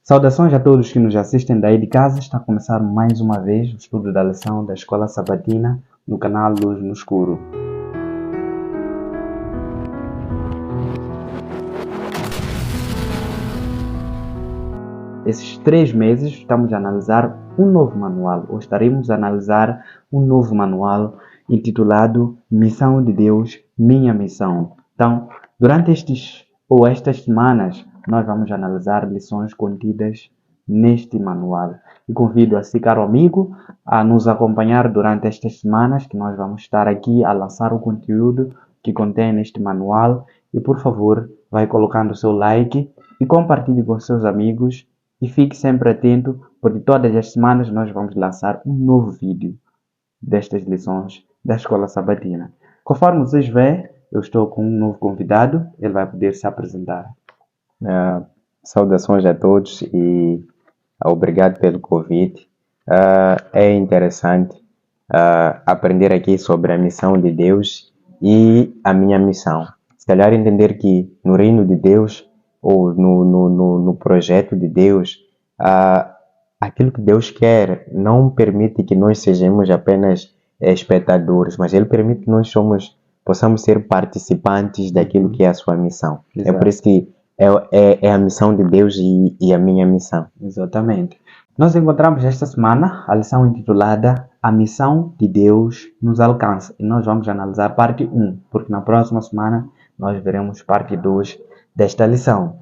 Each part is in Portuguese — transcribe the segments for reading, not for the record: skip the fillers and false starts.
Saudações a todos que nos assistem daí de casa. Está a começar mais uma vez o estudo da lição da Escola Sabatina no canal Luz no Escuro. Esses 3 meses estamos a analisar um novo manual, ou estaremos a analisar um novo manual intitulado Missão de Deus, Minha Missão. Então, durante estas semanas, nós vamos analisar lições contidas neste manual. E convido a si, caro amigo, a nos acompanhar durante estas semanas, que nós vamos estar aqui a lançar o conteúdo que contém neste manual. E, por favor, vai colocando o seu like e compartilhe com seus amigos. E fique sempre atento, porque todas as semanas nós vamos lançar um novo vídeo destas lições da Escola Sabatina. Conforme vocês veem, eu estou com um novo convidado, ele vai poder se apresentar. Saudações a todos e obrigado pelo convite. É interessante aprender aqui sobre a missão de Deus e a minha missão. Se calhar entender que no reino de Deus ou no projeto de Deus, aquilo que Deus quer não permite que nós sejamos apenas espectadores, mas Ele permite que nós possamos ser participantes daquilo que é a sua missão. Exato. É por isso que é a missão de Deus e a minha missão. Exatamente. Nós encontramos esta semana a lição intitulada A Missão de Deus nos Alcança. E nós vamos analisar parte 1, porque na próxima semana nós veremos parte 2 desta lição.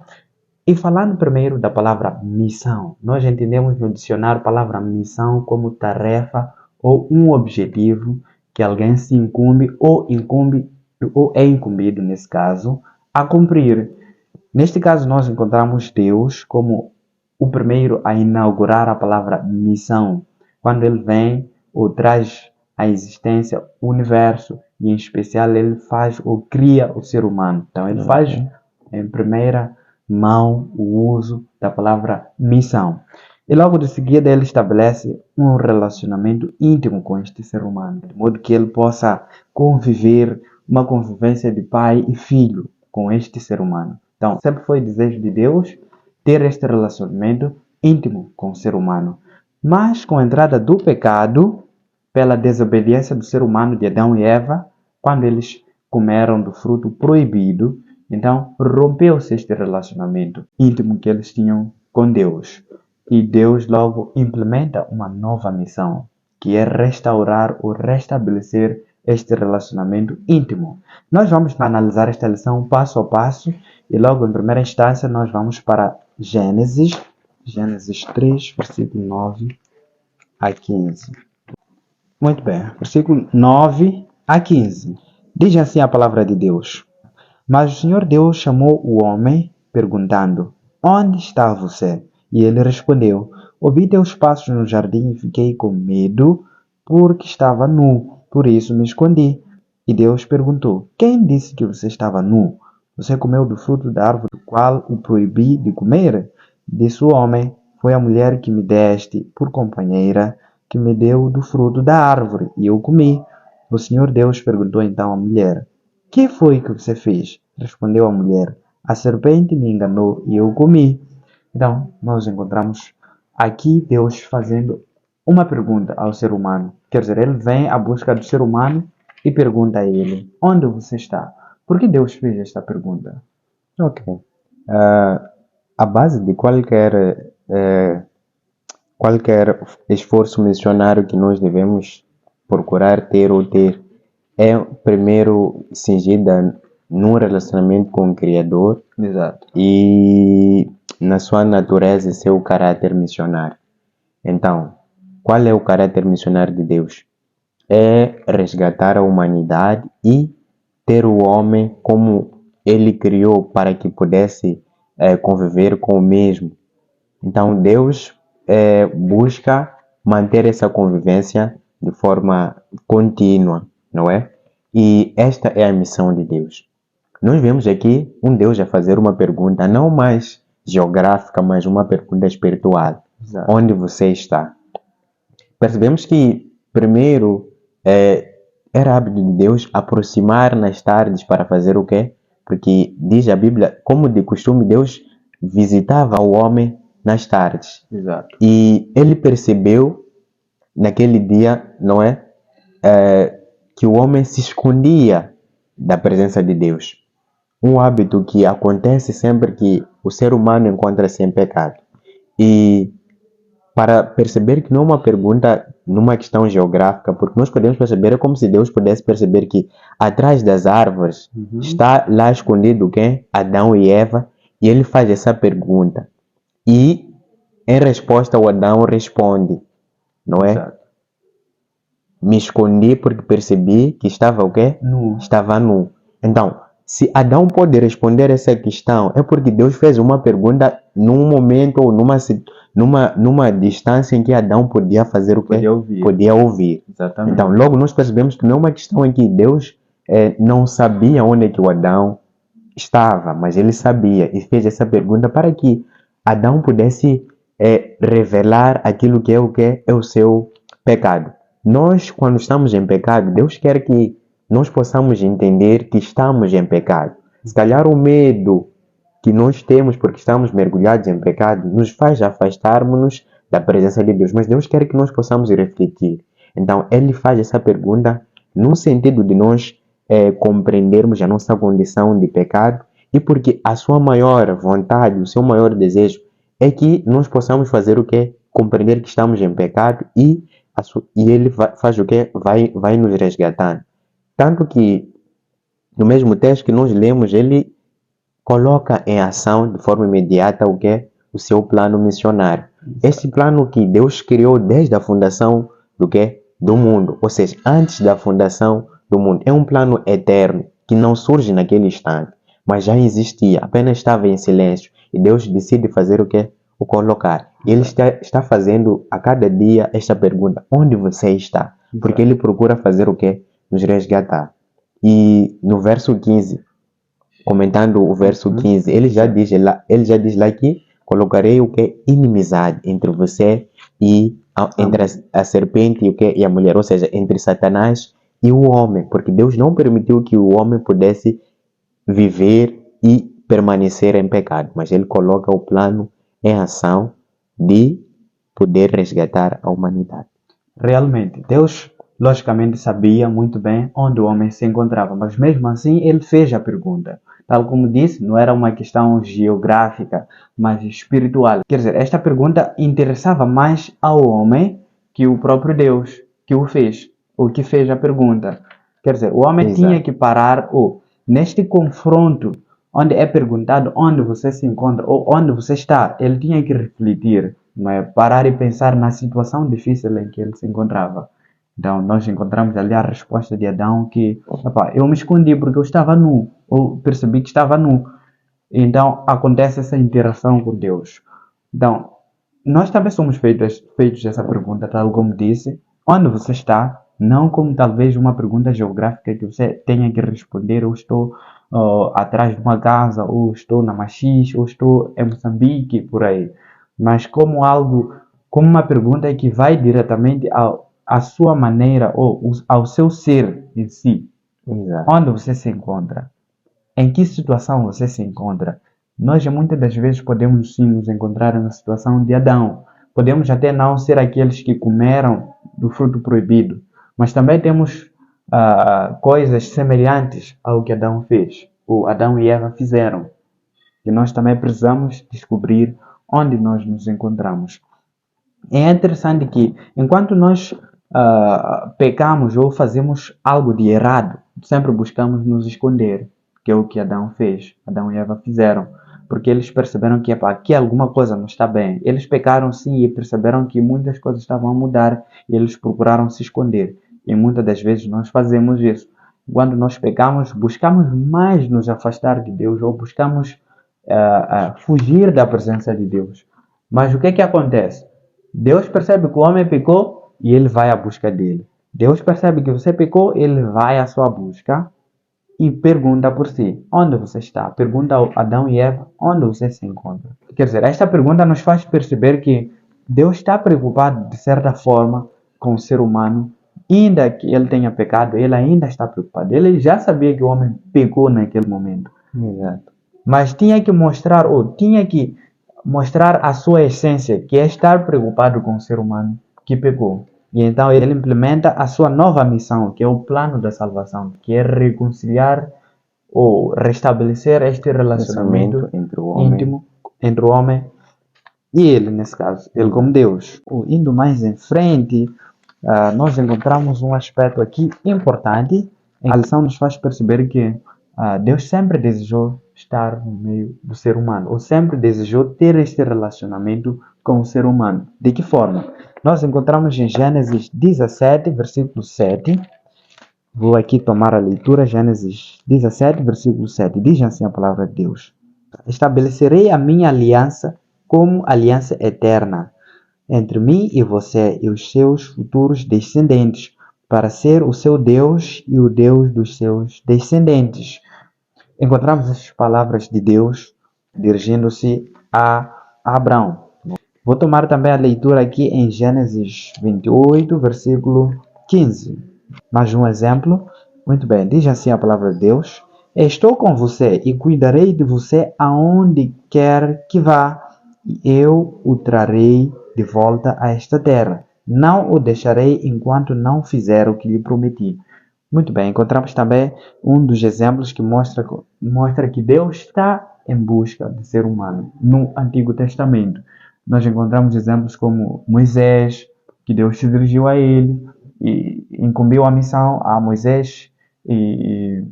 E falando primeiro da palavra missão, nós entendemos no dicionário a palavra missão como tarefa ou um objetivo que alguém se incumbe ou é incumbido, nesse caso, a cumprir. Neste caso, nós encontramos Deus como o primeiro a inaugurar a palavra missão, quando Ele vem ou traz à existência o universo, e em especial Ele faz ou cria o ser humano. Então, Ele faz em primeira mão o uso da palavra missão. E logo de seguida Ele estabelece um relacionamento íntimo com este ser humano, de modo que ele possa conviver uma convivência de pai e filho com este ser humano. Então, sempre foi desejo de Deus ter este relacionamento íntimo com o ser humano. Mas com a entrada do pecado, pela desobediência do ser humano de Adão e Eva, quando eles comeram do fruto proibido, então rompeu-se este relacionamento íntimo que eles tinham com Deus. E Deus logo implementa uma nova missão, que é restaurar ou restabelecer este relacionamento íntimo. Nós vamos analisar esta lição passo a passo e logo em primeira instância nós vamos para Gênesis 3, versículo 9 a 15. Muito bem, versículo 9 a 15. Diz assim a palavra de Deus: Mas o Senhor Deus chamou o homem, perguntando: Onde está você? E ele respondeu: Ouvi teus passos no jardim e fiquei com medo, porque estava nu, por isso me escondi. E Deus perguntou: Quem disse que você estava nu? Você comeu do fruto da árvore do qual o proibi de comer? Disse o homem: Foi a mulher que me deste por companheira, que me deu do fruto da árvore, e eu comi. O Senhor Deus perguntou então à mulher: Que foi que você fez? Respondeu a mulher: A serpente me enganou e eu comi. Então, nós encontramos aqui Deus fazendo uma pergunta ao ser humano. Quer dizer, Ele vem à busca do ser humano e pergunta a ele: Onde você está? Por que Deus fez esta pergunta? Ok. A base de qualquer esforço missionário que nós devemos procurar ter é primeiro cingida num relacionamento com o Criador. Exato. E na sua natureza e seu caráter missionário. Então, qual é o caráter missionário de Deus? É resgatar a humanidade e ter o homem como Ele criou para que pudesse conviver com o mesmo. Então, Deus busca manter essa convivência de forma contínua, não é? E esta é a missão de Deus. Nós vemos aqui um Deus a fazer uma pergunta não mais geográfica, mas uma pergunta espiritual. Exato. Onde você está? Percebemos que primeiro era hábito de Deus aproximar nas tardes para fazer o quê? Porque diz a Bíblia, como de costume, Deus visitava o homem nas tardes. Exato. E ele percebeu naquele dia, não é? Que o homem se escondia da presença de Deus. Um hábito que acontece sempre que o ser humano encontra-se em pecado. E para perceber que não é uma pergunta numa questão geográfica, porque nós podemos perceber, é como se Deus pudesse perceber que atrás das árvores está lá escondido quem? Adão e Eva, e ele faz essa pergunta. E em resposta o Adão responde, não é? Exato. Me escondi porque percebi que estava o quê? Nu. Estava nu. Então, se Adão pode responder essa questão, é porque Deus fez uma pergunta num momento ou numa distância em que Adão podia fazer o quê? Podia ouvir. Exatamente. Então, logo nós percebemos que não é uma questão em que Deus não sabia onde é que o Adão estava, mas ele sabia e fez essa pergunta para que Adão pudesse revelar aquilo que é o quê? É o seu pecado. Nós, quando estamos em pecado, Deus quer que nós possamos entender que estamos em pecado. Se calhar o medo que nós temos porque estamos mergulhados em pecado nos faz afastarmos-nos da presença de Deus. Mas Deus quer que nós possamos refletir. Então, Ele faz essa pergunta no sentido de nós compreendermos a nossa condição de pecado e porque a sua maior vontade, o seu maior desejo é que nós possamos fazer o quê? Compreender que estamos em pecado e Ele faz o quê? Vai nos resgatando. Tanto que no mesmo texto que nós lemos, ele coloca em ação de forma imediata o que? O seu plano missionário. Esse plano que Deus criou desde a fundação do que? Do mundo. Ou seja, antes da fundação do mundo. É um plano eterno que não surge naquele instante, mas já existia, apenas estava em silêncio. E Deus decide fazer o que? O colocar. E Ele está fazendo a cada dia esta pergunta: onde você está? Porque Ele procura fazer o que? Nos resgatar. E no verso 15, comentando o verso 15, ele já diz lá que colocarei o que? Inimizade entre você e entre a serpente e a mulher, ou seja, entre Satanás e o homem, porque Deus não permitiu que o homem pudesse viver e permanecer em pecado, mas ele coloca o plano em ação de poder resgatar a humanidade. Realmente, Deus logicamente sabia muito bem onde o homem se encontrava, mas mesmo assim ele fez a pergunta. Tal como disse, não era uma questão geográfica, mas espiritual. Quer dizer, esta pergunta interessava mais ao homem que o próprio Deus que o fez, ou que fez a pergunta. Quer dizer, o homem tinha que parar, neste confronto, onde é perguntado onde você se encontra, ou onde você está, ele tinha que refletir, não é? Parar e pensar na situação difícil em que ele se encontrava. Então, nós encontramos ali a resposta de Adão que, eu me escondi porque eu estava nu, ou percebi que estava nu. Então, acontece essa interação com Deus. Então, nós também somos feitos essa pergunta, tal como disse, onde você está? Não como talvez uma pergunta geográfica que você tenha que responder, ou estou atrás de uma casa, ou estou na Maxixe, ou estou em Moçambique, por aí. Mas como uma pergunta que vai diretamente à sua maneira, ou ao seu ser em si. Exato. Onde você se encontra? Em que situação você se encontra? Nós muitas das vezes podemos sim nos encontrar na situação de Adão. Podemos até não ser aqueles que comeram do fruto proibido, mas também temos coisas semelhantes ao que Adão fez, ou Adão e Eva fizeram. E nós também precisamos descobrir onde nós nos encontramos. É interessante que, enquanto nós pecamos ou fazemos algo de errado, sempre buscamos nos esconder, que é o que Adão fez, Adão e Eva fizeram, porque eles perceberam que aqui alguma coisa não está bem. Eles pecaram sim e perceberam que muitas coisas estavam a mudar e eles procuraram se esconder. E muitas das vezes nós fazemos isso. Quando nós pecamos, buscamos mais nos afastar de Deus ou buscamos fugir da presença de Deus. Mas o que acontece? Deus percebe que o homem pecou e ele vai à busca dele. Deus percebe que você pecou, ele vai à sua busca e pergunta por si, onde você está? Pergunta a Adão e Eva, onde você se encontra? Quer dizer, esta pergunta nos faz perceber que Deus está preocupado, de certa forma, com o ser humano, ainda que ele tenha pecado, ele ainda está preocupado. Ele já sabia que o homem pecou naquele momento. Exato. Mas tinha que mostrar, ou tinha que mostrar a sua essência, que é estar preocupado com o ser humano que pecou. E então ele implementa a sua nova missão, que é o plano da salvação, que é reconciliar ou restabelecer este relacionamento entre o homem. íntimo entre o homem e ele, nesse caso, ele como Deus. Indo mais em frente, nós encontramos um aspecto aqui importante. A lição nos faz perceber que Deus sempre desejou estar no meio do ser humano, ou sempre desejou ter este relacionamento com o ser humano. De que forma? Nós encontramos em Gênesis 17, versículo 7. Vou aqui tomar a leitura, Gênesis 17, versículo 7. Diz assim a palavra de Deus: Estabelecerei a minha aliança como aliança eterna entre mim e você e os seus futuros descendentes, para ser o seu Deus e o Deus dos seus descendentes. Encontramos as palavras de Deus dirigindo-se a Abraão. Vou tomar também a leitura aqui em Gênesis 28, versículo 15. Mais um exemplo. Muito bem, diz assim a palavra de Deus: Estou com você e cuidarei de você aonde quer que vá, e eu o trarei de volta a esta terra. Não o deixarei enquanto não fizer o que lhe prometi. Muito bem, encontramos também um dos exemplos que mostra que Deus está em busca do ser humano no Antigo Testamento. Nós encontramos exemplos como Moisés, que Deus se dirigiu a ele e incumbiu a missão a Moisés e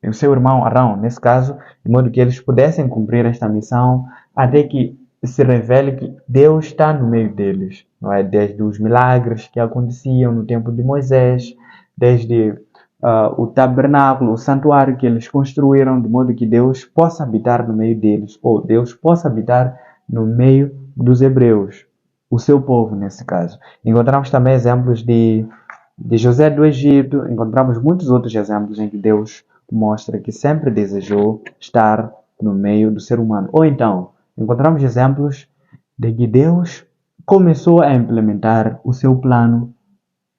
o seu irmão Arão, nesse caso, de modo que eles pudessem cumprir esta missão até que se revele que Deus está no meio deles, não é? Desde os milagres que aconteciam no tempo de Moisés, desde o tabernáculo, o santuário que eles construíram, de modo que Deus possa habitar no meio deles, ou Deus possa habitar no meio dos hebreus, o seu povo nesse caso. Encontramos também exemplos de José do Egito, encontramos muitos outros exemplos em que Deus mostra que sempre desejou estar no meio do ser humano. Ou então, encontramos exemplos de que Deus começou a implementar o seu plano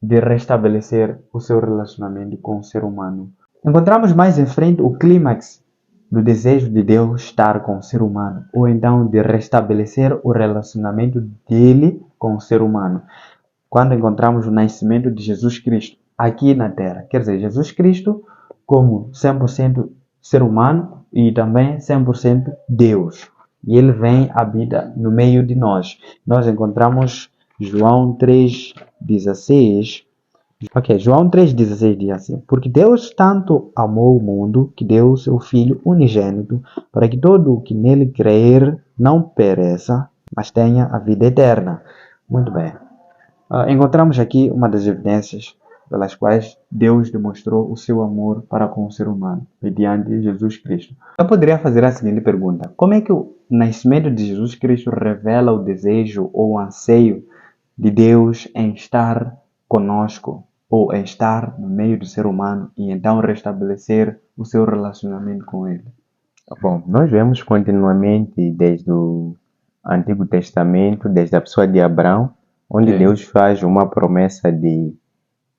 de restabelecer o seu relacionamento com o ser humano. Encontramos mais em frente o clímax do desejo de Deus estar com o ser humano, ou então de restabelecer o relacionamento dele com o ser humano, quando encontramos o nascimento de Jesus Cristo aqui na Terra. Quer dizer, Jesus Cristo como 100% ser humano e também 100% Deus. E ele vem, habita no meio de nós. Nós encontramos João 3,16. João 3,16 diz assim: Porque Deus tanto amou o mundo que deu o seu Filho unigênito, para que todo o que nele crer não pereça, mas tenha a vida eterna. Muito bem. Encontramos aqui uma das evidências pelas quais Deus demonstrou o seu amor para com o ser humano, mediante Jesus Cristo. Eu poderia fazer a seguinte pergunta: como é que o nascimento de Jesus Cristo revela o desejo ou o anseio de Deus em estar conosco, ou em estar no meio do ser humano e então restabelecer o seu relacionamento com ele? Bom, nós vemos continuamente desde o Antigo Testamento, desde a pessoa de Abraão, onde Deus faz uma promessa de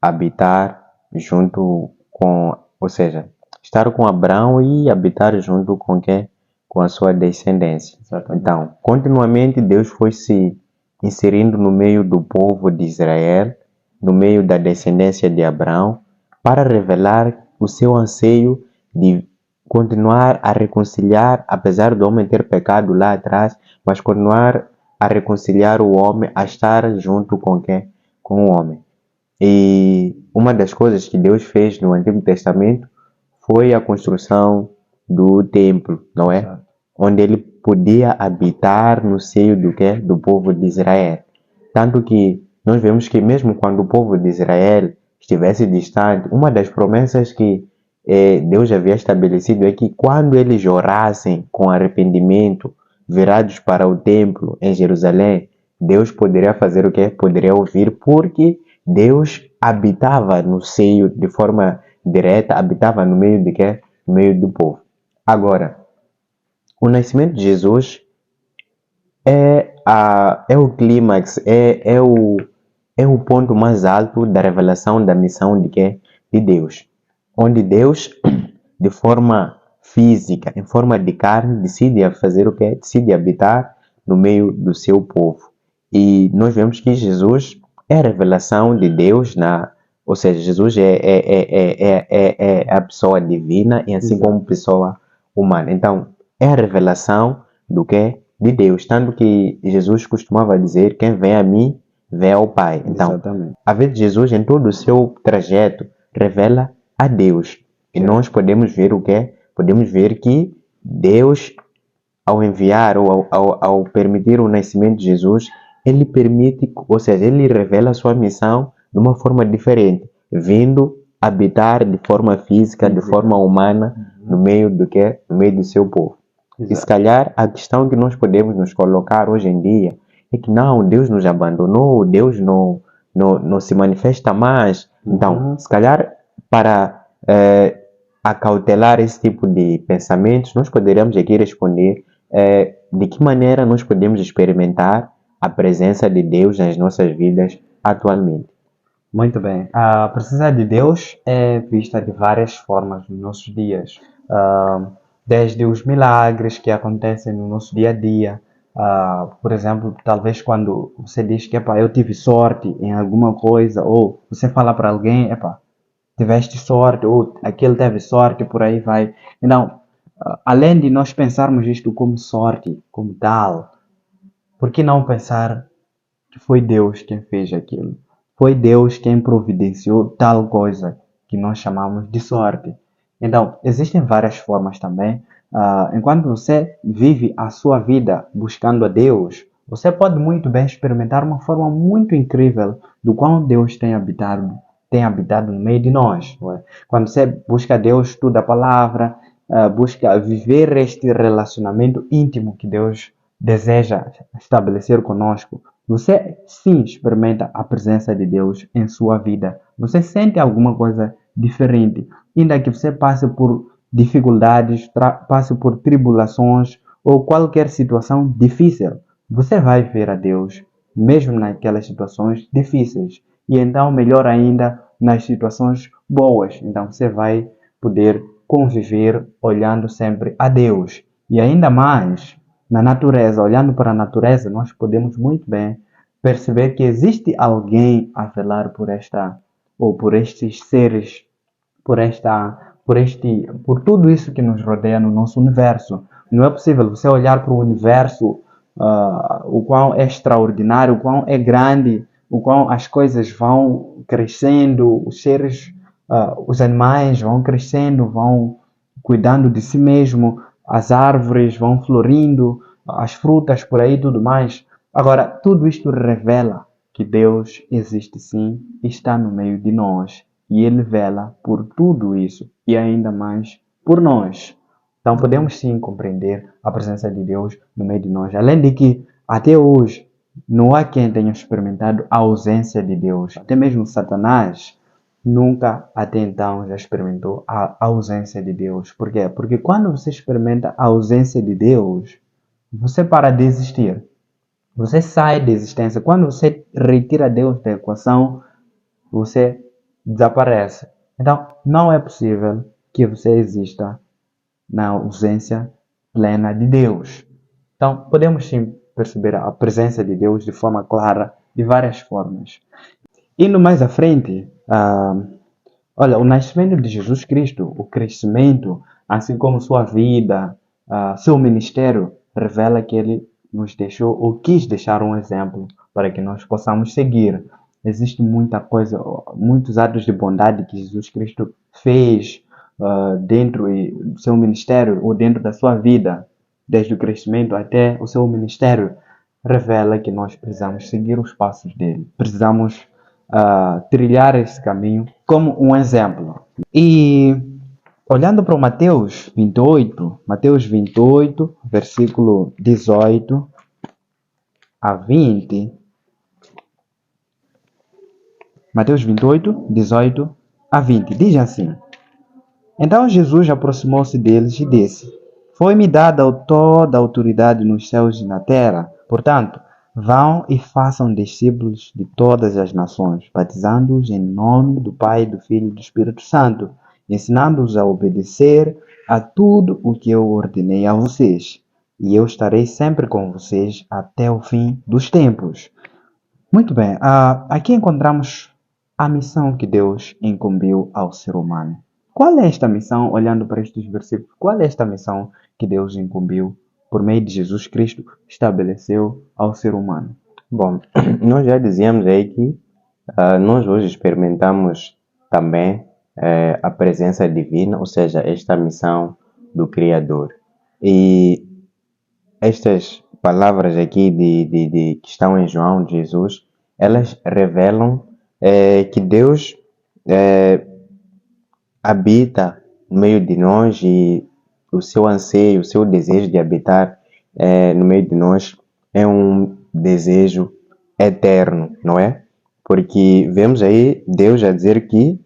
habitar junto com, ou seja, estar com Abraão e habitar junto com quem? Com a sua descendência. Exatamente. Então, continuamente Deus foi se inserindo no meio do povo de Israel, no meio da descendência de Abraão, para revelar o seu anseio de continuar a reconciliar, apesar do homem ter pecado lá atrás, mas continuar a reconciliar o homem, a estar junto com quem? Com o homem. E uma das coisas que Deus fez no Antigo Testamento foi a construção do templo, não é? Exato. Onde ele podia habitar no seio do quê? Do povo de Israel. Tanto que nós vemos que mesmo quando o povo de Israel estivesse distante, uma das promessas que Deus havia estabelecido é que quando eles orassem com arrependimento, virados para o templo em Jerusalém, Deus poderia fazer o quê? Poderia ouvir, porque Deus habitava no seio de forma direta, habitava no meio de quê? No meio do povo. Agora, o nascimento de Jesus é o clímax, é o ponto mais alto da revelação da missão de quê? De Deus. Onde Deus, de forma física, em forma de carne, decide fazer o quê? Decide habitar no meio do seu povo. E nós vemos que Jesus é a revelação de Deus, ou seja, Jesus é a pessoa divina e assim Exato. como pessoa humana. Então, é a revelação do que? De Deus. Tanto que Jesus costumava dizer, quem vem a mim, vem ao Pai. Então, Exatamente. a vez de Jesus, em todo o seu trajeto, revela a Deus. E Certo. nós podemos ver o quê? Podemos ver que Deus, ao enviar ou ao permitir o nascimento de Jesus, ele permite, ou seja, ele revela a sua missão de uma forma diferente, vindo habitar de forma física, de forma humana, no meio do que? No meio do seu povo. E se Exato. calhar a questão que nós podemos nos colocar hoje em dia é que não, Deus nos abandonou, Deus não se manifesta mais. Então, se calhar para acautelar esse tipo de pensamentos, nós poderíamos aqui responder de que maneira nós podemos experimentar a presença de Deus nas nossas vidas atualmente. Muito bem. A presença de Deus é vista de várias formas nos nossos dias. Desde os milagres que acontecem no nosso dia a dia. Por exemplo, talvez quando você diz que eu tive sorte em alguma coisa, ou você fala para alguém, tiveste sorte, ou aquele teve sorte, por aí vai. Então, além de nós pensarmos isto como sorte, como tal, por que não pensar que foi Deus quem fez aquilo? Foi Deus quem providenciou tal coisa que nós chamamos de sorte. Então, existem várias formas também. Enquanto você vive a sua vida buscando a Deus, você pode muito bem experimentar uma forma muito incrível do qual Deus tem habitado no meio de nós. Não é? Quando você busca Deus, estuda a palavra, busca viver este relacionamento íntimo que Deus deseja estabelecer conosco, você sim experimenta a presença de Deus em sua vida. Você sente alguma coisa diferente, ainda que você passe por dificuldades, passe por tribulações ou qualquer situação difícil. Você vai ver a Deus, mesmo naquelas situações difíceis. E então, melhor ainda, nas situações boas. Então, você vai poder conviver olhando sempre a Deus. E ainda mais, na natureza, olhando para a natureza, nós podemos muito bem perceber que existe alguém a velar por por estes seres, por tudo isso que nos rodeia no nosso universo. Não é possível você olhar para o universo, o qual é extraordinário, o qual é grande, o qual as coisas vão crescendo, os seres, os animais vão crescendo, vão cuidando de si mesmo, as árvores vão florindo, as frutas por aí e tudo mais. Agora, tudo isto revela que Deus existe sim e está no meio de nós. E Ele vela por tudo isso e ainda mais por nós. Então podemos sim compreender a presença de Deus no meio de nós. Além de que, até hoje, não há quem tenha experimentado a ausência de Deus. Até mesmo Satanás nunca até então já experimentou a ausência de Deus. Por quê? Porque quando você experimenta a ausência de Deus, você para de existir. Você sai da existência. Quando você retira Deus da equação, você desaparece. Então, não é possível que você exista na ausência plena de Deus. Então, podemos sim perceber a presença de Deus de forma clara, de várias formas. Indo mais à frente, olha, o nascimento de Jesus Cristo, o crescimento, assim como sua vida, seu ministério, revela que ele nos deixou ou quis deixar um exemplo para que nós possamos seguir. Existe muita coisa, muitos atos de bondade que Jesus Cristo fez dentro do seu ministério ou dentro da sua vida, desde o crescimento até o seu ministério, revela que nós precisamos seguir os passos dele. Precisamos trilhar esse caminho como um exemplo. E olhando para o Mateus 28, versículo 18 a 20. Mateus 28, 18 a 20. Diz assim: Então Jesus aproximou-se deles e disse: Foi-me dada toda a autoridade nos céus e na terra. Portanto, vão e façam discípulos de todas as nações, batizando-os em nome do Pai, do Filho e do Espírito Santo, ensinando-os a obedecer a tudo o que eu ordenei a vocês. e eu estarei sempre com vocês até o fim dos tempos. Muito bem, aqui encontramos a missão que Deus incumbiu ao ser humano. Qual é esta missão, olhando para estes versículos, qual é esta missão que Deus incumbiu, por meio de Jesus Cristo, estabeleceu ao ser humano? Bom, nós já dizíamos aí que nós hoje experimentamos também a presença divina, ou seja, esta missão do Criador. E estas palavras aqui que estão em João de Jesus, elas revelam que Deus habita no meio de nós e o seu anseio, o seu desejo de habitar no meio de nós é um desejo eterno, não é? Porque vemos aí Deus a dizer que,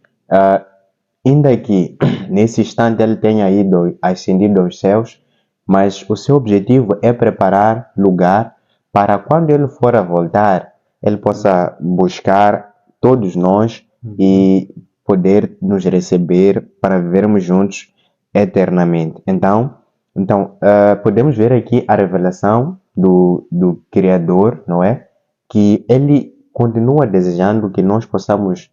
ainda que nesse instante ele tenha ido ascendido aos céus, mas o seu objetivo é preparar lugar para quando ele for a voltar, ele possa buscar todos nós e poder nos receber para vivermos juntos eternamente. Então podemos ver aqui a revelação do Criador, não é? Que ele continua desejando que nós possamos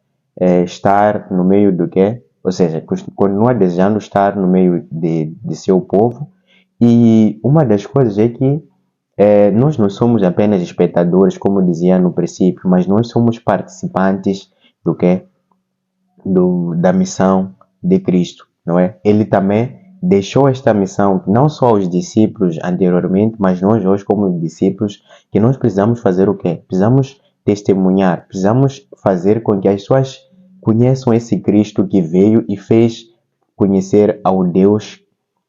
estar no meio do quê? Ou seja, continua desejando estar no meio de seu povo. E uma das coisas é que nós não somos apenas espectadores, como dizia no princípio, mas nós somos participantes do quê? Da missão de Cristo, não é? Ele também deixou esta missão não só aos discípulos anteriormente, mas nós hoje como discípulos, que nós precisamos fazer o quê? Precisamos testemunhar, precisamos fazer com que as pessoas conheçam esse Cristo que veio e fez conhecer ao Deus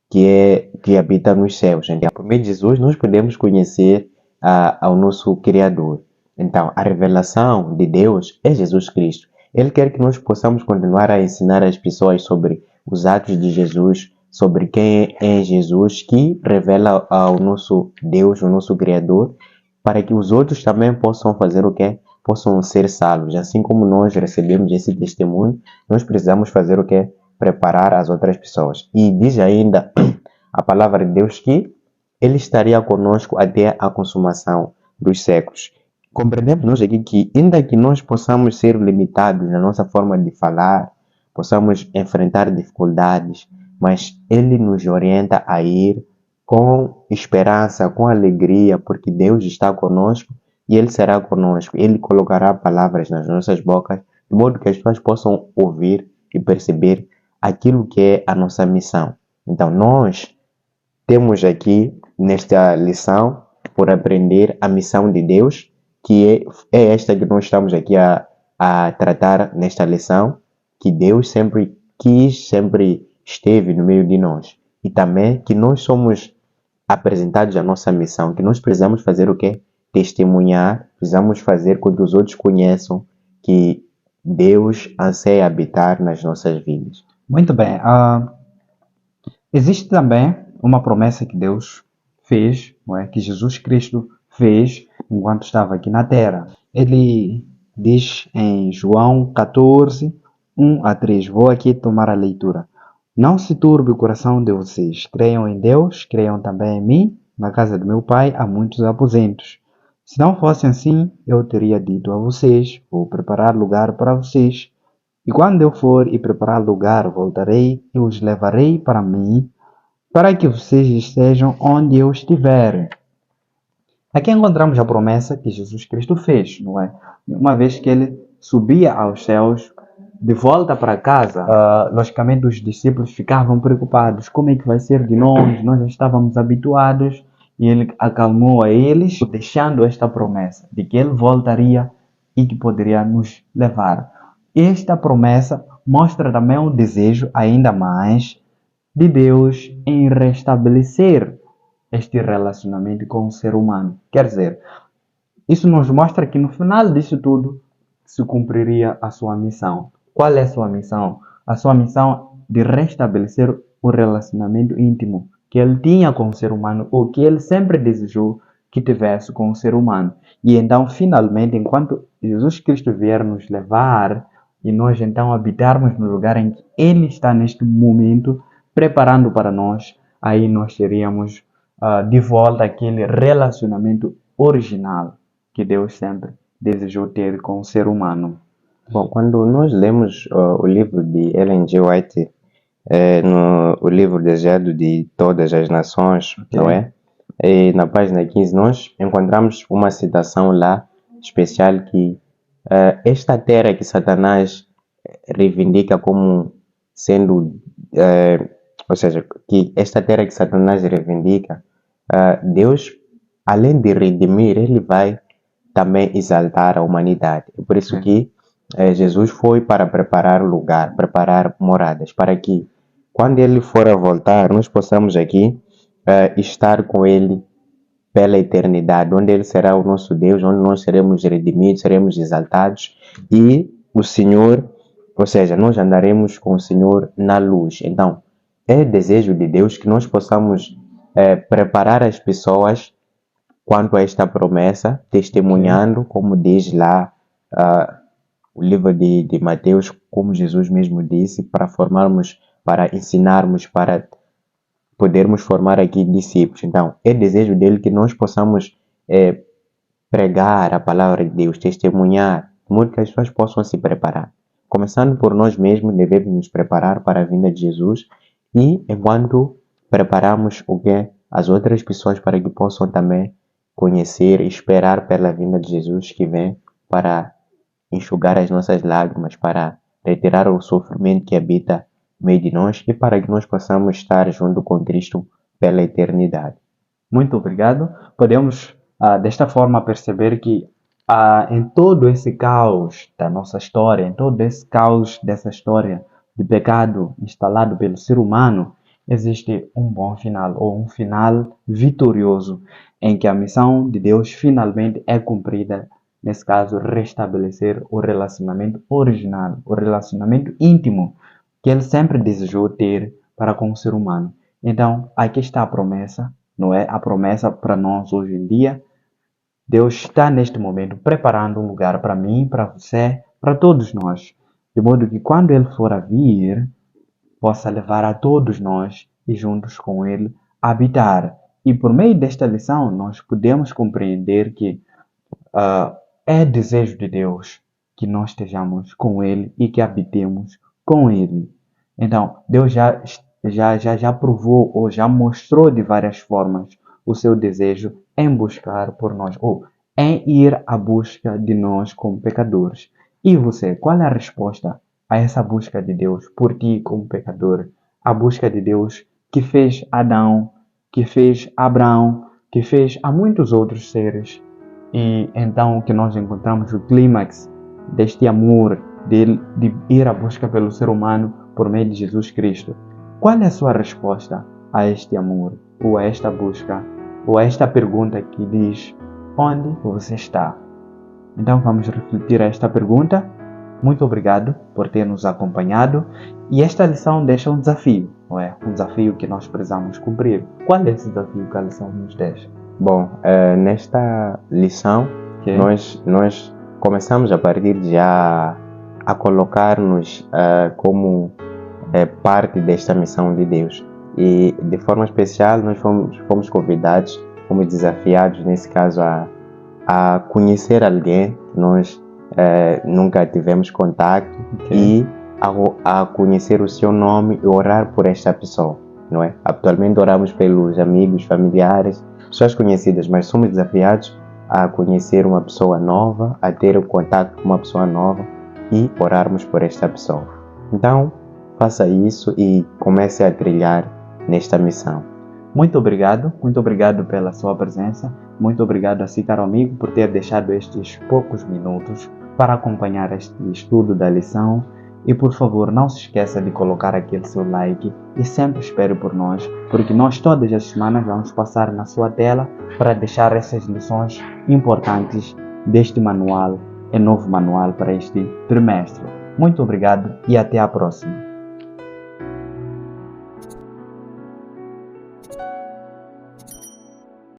que habita nos céus. Então, por meio de Jesus, nós podemos conhecer ao nosso Criador. Então, a revelação de Deus é Jesus Cristo. Ele quer que nós possamos continuar a ensinar as pessoas sobre os atos de Jesus, sobre quem é Jesus, que revela ao nosso Deus, o nosso Criador, para que os outros também possam fazer o quê? Possam ser salvos. Assim como nós recebemos esse testemunho, nós precisamos fazer o quê? Preparar as outras pessoas. E diz ainda a palavra de Deus que Ele estaria conosco até a consumação dos séculos. Compreendemos nós aqui que, ainda que nós possamos ser limitados na nossa forma de falar, possamos enfrentar dificuldades, mas Ele nos orienta a ir com esperança, com alegria, porque Deus está conosco e Ele será conosco. Ele colocará palavras nas nossas bocas, de modo que as pessoas possam ouvir e perceber aquilo que é a nossa missão. Então, nós temos aqui nesta lição por aprender a missão de Deus, que é esta que nós estamos aqui a tratar nesta lição, que Deus sempre quis, sempre esteve no meio de nós. E também que nós somos apresentados a nossa missão, que nós precisamos fazer o quê? Testemunhar, precisamos fazer com que os outros conheçam que Deus anseia habitar nas nossas vidas. Muito bem. Existe também uma promessa que Deus fez, não é? Que Jesus Cristo fez enquanto estava aqui na terra. Ele diz em João 14, 1 a 3. Vou aqui tomar a leitura. Não se turbe o coração de vocês. Creiam em Deus, creiam também em mim. Na casa do meu pai há muitos aposentos. Se não fosse assim, eu teria dito a vocês, vou preparar lugar para vocês. E quando eu for e preparar lugar, voltarei e os levarei para mim, para que vocês estejam onde eu estiver. Aqui encontramos a promessa que Jesus Cristo fez, não é? Uma vez que ele subia aos céus, de volta para casa, logicamente os discípulos ficavam preocupados. Como é que vai ser de nós? Nós já estávamos habituados. E ele acalmou a eles, deixando esta promessa de que ele voltaria e que poderia nos levar. Esta promessa mostra também um desejo ainda mais de Deus em restabelecer este relacionamento com o ser humano. Quer dizer, isso nos mostra que no final disso tudo se cumpriria a sua missão. Qual é a sua missão? A sua missão de restabelecer o relacionamento íntimo que ele tinha com o ser humano, ou que ele sempre desejou que tivesse com o ser humano. E então, finalmente, enquanto Jesus Cristo vier nos levar, e nós então habitarmos no lugar em que Ele está neste momento, preparando para nós, aí nós teríamos de volta àquele relacionamento original que Deus sempre desejou ter com o ser humano. Bom, quando nós lemos o livro de Ellen G. White, no o livro Desejo de Todas as Nações, Ok. não é? E na página 15 nós encontramos uma citação lá especial que esta terra que Satanás reivindica como sendo, ou seja, que esta terra que Satanás reivindica, Deus, além de redimir, ele vai também exaltar a humanidade. É por isso Sim. que Jesus foi para preparar lugar, preparar moradas, para que quando ele for a voltar, nós possamos aqui estar com ele pela eternidade, onde ele será o nosso Deus, onde nós seremos redimidos, seremos exaltados e o Senhor, ou seja, nós andaremos com o Senhor na luz. Então, é desejo de Deus que nós possamos preparar as pessoas quanto a esta promessa, testemunhando, como diz lá o livro de Mateus, como Jesus mesmo disse, para formarmos, para ensinarmos, para podermos formar aqui discípulos. Então, é desejo dele que nós possamos pregar a palavra de Deus, testemunhar, de modo que as pessoas possam se preparar. Começando por nós mesmos, devemos nos preparar para a vinda de Jesus e, enquanto preparamos o que as outras pessoas para que possam também conhecer e esperar pela vinda de Jesus que vem para enxugar as nossas lágrimas, para retirar o sofrimento que habita no meio de nós e para que nós possamos estar junto com Cristo pela eternidade. Muito obrigado. Podemos, desta forma, perceber que em todo esse caos da nossa história, em todo esse caos dessa história de pecado instalado pelo ser humano, existe um bom final, ou um final vitorioso, em que a missão de Deus finalmente é cumprida. Nesse caso, restabelecer o relacionamento original, o relacionamento íntimo que ele sempre desejou ter para com o ser humano. Então, aqui está a promessa, não é? A promessa para nós hoje em dia. Deus está neste momento preparando um lugar para mim, para você, para todos nós, de modo que quando Ele for a vir, possa levar a todos nós e juntos com Ele habitar. E por meio desta lição, nós podemos compreender que é desejo de Deus que nós estejamos com Ele e que habitemos com Ele. Então, Deus já provou ou já mostrou de várias formas o seu desejo em buscar por nós, ou em ir à busca de nós como pecadores. E você, qual é a resposta a essa busca de Deus por ti como pecador? A busca de Deus que fez Adão, que fez Abraão, que fez a muitos outros seres. E então que nós encontramos o clímax deste amor de ir à busca pelo ser humano por meio de Jesus Cristo. Qual é a sua resposta a este amor, ou a esta busca, ou a esta pergunta que diz: onde você está? Então vamos refletir a esta pergunta. Muito obrigado por ter nos acompanhado. E esta lição deixa um desafio, não é? Um desafio que nós precisamos cumprir. Qual é esse desafio que a lição nos deixa? Bom, nesta lição, Ok. nós começamos a partir de já a colocar-nos como parte desta missão de Deus. E de forma especial, nós fomos convidados, fomos desafiados, nesse caso, a conhecer alguém que nós nunca tivemos contato e a conhecer o seu nome e orar por esta pessoa, não é? Atualmente oramos pelos amigos, familiares, pessoas conhecidas, mas somos desafiados a conhecer uma pessoa nova, a ter um contato com uma pessoa nova e orarmos por esta pessoa. Então, faça isso e comece a trilhar nesta missão. Muito obrigado pela sua presença. Muito obrigado a si, caro amigo, por ter deixado estes poucos minutos para acompanhar este estudo da lição. E por favor, não se esqueça de colocar aquele seu like e sempre espere por nós, porque nós todas as semanas vamos passar na sua tela para deixar essas lições importantes deste manual, novo manual para este trimestre. Muito obrigado e até a próxima.